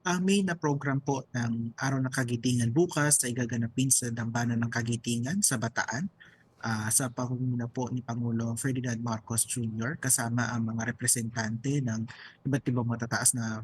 May na program po ng Araw ng Kagitingan bukas ay gaganapin sa Dambana ng Kagitingan sa Bataan, sa pangunguna po ni Pangulong Ferdinand Marcos Jr. kasama ang mga representante ng iba't ibang matataas na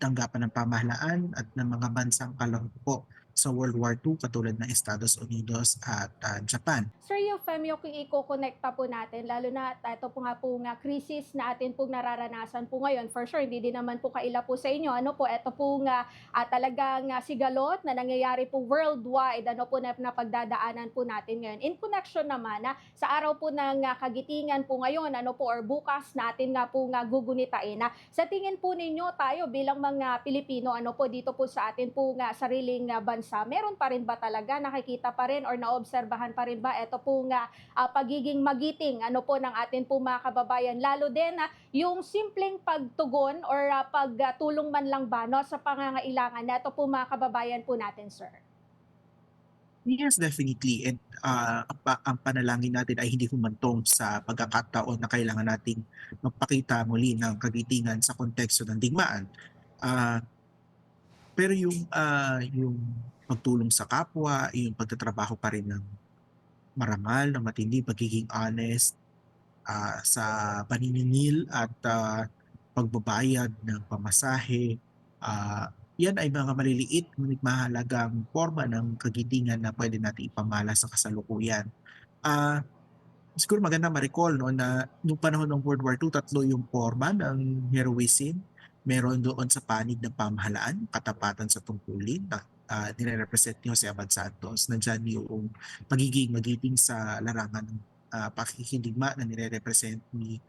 tanggapan ng pamahalaan at ng mga bansang kalahok sa World War II katulad ng Estados Unidos at Japan. Sir, yung FEMYO kung iko-konekta po natin, lalo na ito po nga po nga krisis na atin pong nararanasan po ngayon, for sure, hindi din naman po kaila po sa inyo. Ano po, ito po nga talagang sigalot na nangyayari po worldwide, ano po na pagdadaanan po natin ngayon. In connection naman sa araw po ng kagitingan po ngayon, ano po, or bukas natin nga po nga gugunitain sa tingin po ninyo tayo bilang mga Pilipino, ano po, dito po sa atin po nga sariling bansa, meron pa rin ba talaga, nakikita pa rin or naobserbahan pa rin ba ito po nga pagiging magiting ano po ng atin po mga kababayan, lalo din yung simpleng pagtugon or pagtulong man lang ba no, sa pangangailangan na ito po mga kababayan po natin, sir? Yes, definitely. And ang panalangin natin ay hindi humantong sa pagkakataon na kailangan nating magpakita muli ng kagitingan sa konteksto ng digmaan. Ah, pero yung pagtulong sa kapwa, yung pagtatrabaho pa rin ng marangal, ng matindi, pagiging honest sa paniningil at pagbabayad ng pamasahe. Yan ay mga maliliit ngunit mahalagang forma ng kagitingan na pwede natin ipamala sa kasalukuyan. Ah, Siguro maganda ma-recall no, na nung panahon ng World War II, tatlo yung forma ng heroism. Meron doon sa panig ng pamahalaan, katapatan sa tungkulin na nire-represent ni Jose Abad Santos. Nandyan yung pagiging magiting sa larangan ng pakikidigma na nire-represent ni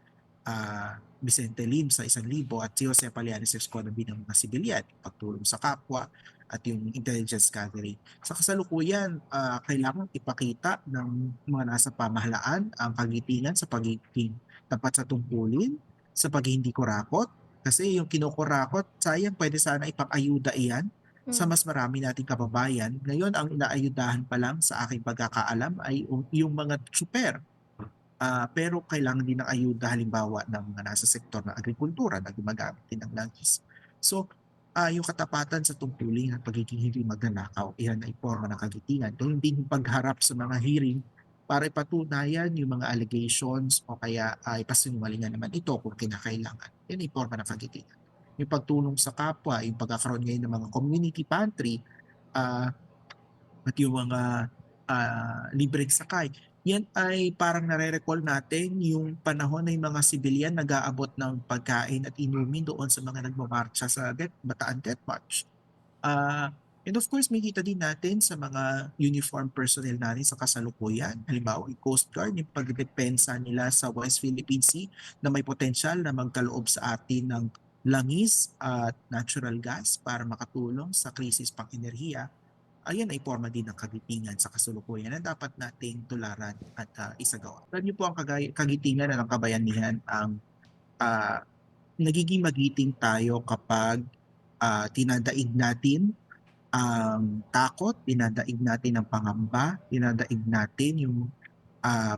Vicente Lim sa 1,000 at si Jose Palianes Esconabi ng mga sibilyan, pagtulong sa kapwa at yung intelligence gathering. Sa kasalukuyan, kailangan ipakita ng mga nasa pamahalaan ang kagitingan sa pagiging tapat sa tungkulin, sa pagiging hindi kurakot, kasi yung kinukurakot, sayang pwede sana ipang-ayuda iyan sa Mm. mas marami nating kababayan. Ngayon, ang inaayudahan pa lang sa aking pagkakaalam ay yung mga super. Pero kailangan din ng ayuda halimbawa ng mga nasa sektor ng agrikultura na gumagamit din ng langis. So, yung katapatan sa tungkulin at pagiging hindi magnanakaw, iyan ay forma ng kagitingan. Gayun din yung pagharap sa mga hearing para ipatunayan yung mga allegations o kaya ipasinungalingan naman ito kung kinakailangan. Yan ay forma ng kagitingan. Yung pagtulong sa kapwa, yung pagkakaroon ngayon ng mga community pantry, ah, at yung mga libreng sakay. Yan ay parang nare-recall natin yung panahon na yung mga sibilyan nag-aabot ng pagkain at inumin doon sa mga nagmamarcha sa Bataan Death March. And of course, makita din natin sa mga uniform personnel natin sa kasalukuyan. Halimbawa, yung Coast Guard, yung pagdepensa nila sa West Philippine Sea na may potensyal na magkaloob sa atin ng langis at natural gas para makatulong sa krisis pang-enerhiya. Ayan ay forma din ng kagitingan sa kasalukuyan na dapat nating tularan at isagawa. Alam niyo po ang kagitingan at ang kabayanihan ang ah, nagiging magiting tayo kapag tinadaig natin ang takot, dinadaig natin ang pangamba, dinadaig natin yung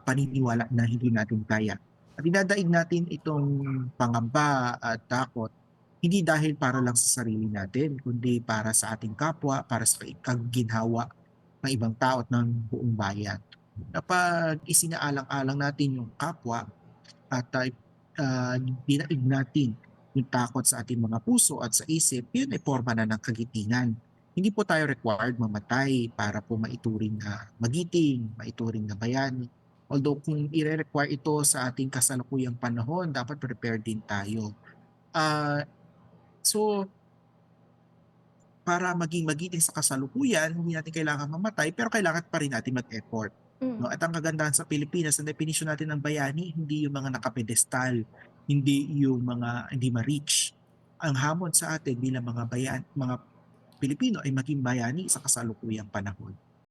paniniwala na hindi natin kaya. At dinadaig natin itong pangamba at takot hindi dahil para lang sa sarili natin, kundi para sa ating kapwa, para sa kaginhawa ng ibang tao at ng buong bayan. Kapag isinaalang-alang natin yung kapwa at dinaig natin yung takot sa ating mga puso at sa isip, yun ay forma na ng kagitingan. Hindi po tayo required mamatay para po maituring na magiting, maituring na bayani. Although kung i-require ito sa ating kasalukuyang panahon, dapat prepared din tayo. Ah, so, para maging magiting sa kasalukuyan, hindi natin kailangan mamatay, pero kailangan pa rin natin mag-effort. No? Mm. At ang kagandahan sa Pilipinas, ang definition natin ng bayani, hindi yung mga nakapedestal, hindi yung mga hindi ma-reach. Ang hamon sa atin bilang mga bayan, mga Pilipino ay maging bayani sa kasalukuyang panahon.